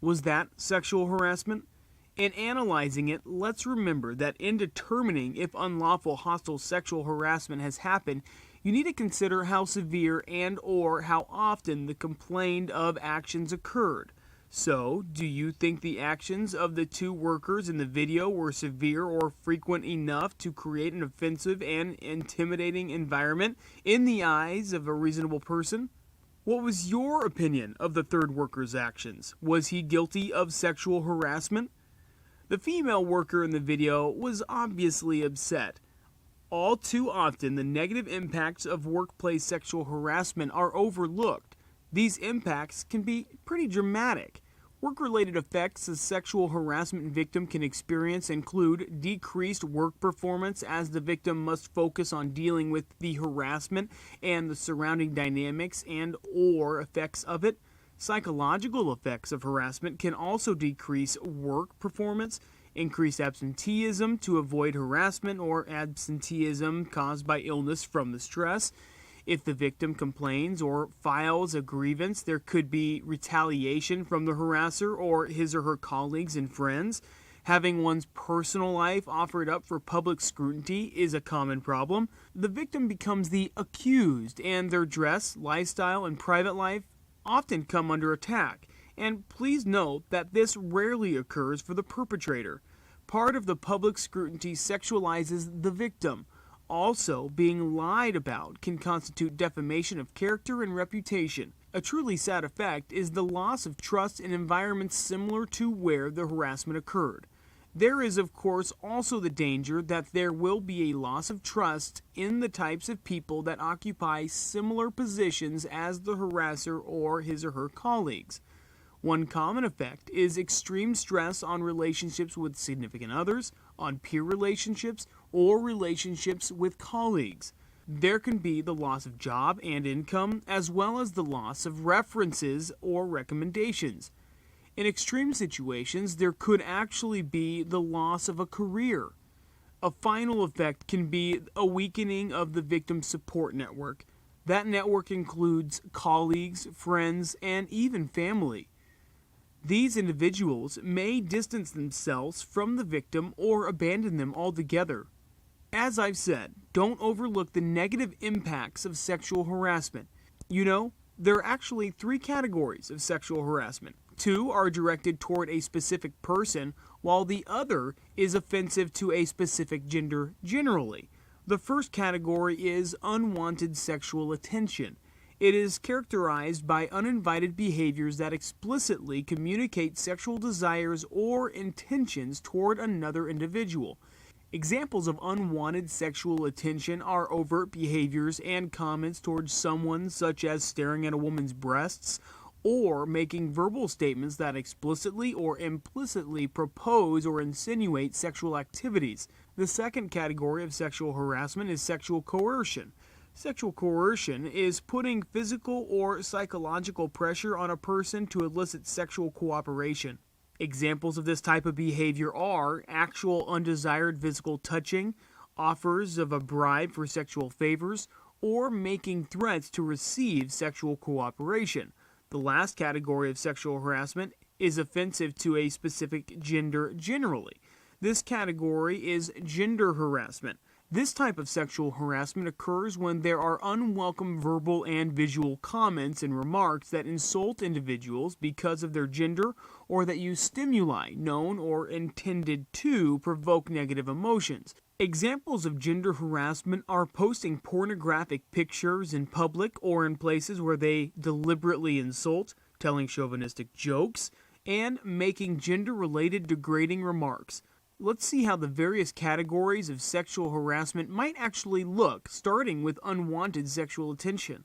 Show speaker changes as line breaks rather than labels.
Was that sexual harassment? In analyzing it, let's remember that in determining if unlawful hostile sexual harassment has happened, you need to consider how severe and or how often the complained of actions occurred. So, do you think the actions of the two workers in the video were severe or frequent enough to create an offensive and intimidating environment in the eyes of a reasonable person? What was your opinion of the third worker's actions? Was he guilty of sexual harassment? The female worker in the video was obviously upset. All too often, the negative impacts of workplace sexual harassment are overlooked. These impacts can be pretty dramatic. Work-related effects a sexual harassment victim can experience include decreased work performance as the victim must focus on dealing with the harassment and the surrounding dynamics and or effects of it. Psychological effects of harassment can also decrease work performance, increase absenteeism to avoid harassment or absenteeism caused by illness from the stress. If the victim complains or files a grievance, there could be retaliation from the harasser or his or her colleagues and friends. Having one's personal life offered up for public scrutiny is a common problem. The victim becomes the accused, and their dress, lifestyle, and private life often come under attack. And please note that this rarely occurs for the perpetrator. Part of the public scrutiny sexualizes the victim. Also, being lied about can constitute defamation of character and reputation. A truly sad effect is the loss of trust in environments similar to where the harassment occurred. There is, of course, also the danger that there will be a loss of trust in the types of people that occupy similar positions as the harasser or his or her colleagues. One common effect is extreme stress on relationships with significant others, on peer relationships, or relationships with colleagues. There can be the loss of job and income, as well as the loss of references or recommendations. In extreme situations, there could actually be the loss of a career. A final effect can be a weakening of the victim's support network. That network includes colleagues, friends, and even family. These individuals may distance themselves from the victim or abandon them altogether. As I've said, don't overlook the negative impacts of sexual harassment. You know, there are actually 3 categories of sexual harassment. 2 are directed toward a specific person, while the other is offensive to a specific gender generally. The first category is unwanted sexual attention. It is characterized by uninvited behaviors that explicitly communicate sexual desires or intentions toward another individual. Examples of unwanted sexual attention are overt behaviors and comments towards someone, such as staring at a woman's breasts, or making verbal statements that explicitly or implicitly propose or insinuate sexual activities. The second category of sexual harassment is sexual coercion. Sexual coercion is putting physical or psychological pressure on a person to elicit sexual cooperation. Examples of this type of behavior are actual undesired physical touching, offers of a bribe for sexual favors, or making threats to receive sexual cooperation. The last category of sexual harassment is offensive to a specific gender generally. This category is gender harassment. This type of sexual harassment occurs when there are unwelcome verbal and visual comments and remarks that insult individuals because of their gender or that use stimuli known or intended to provoke negative emotions. Examples of gender harassment are posting pornographic pictures in public or in places where they deliberately insult, telling chauvinistic jokes, and making gender-related degrading remarks. Let's see how the various categories of sexual harassment might actually look, starting with unwanted sexual attention.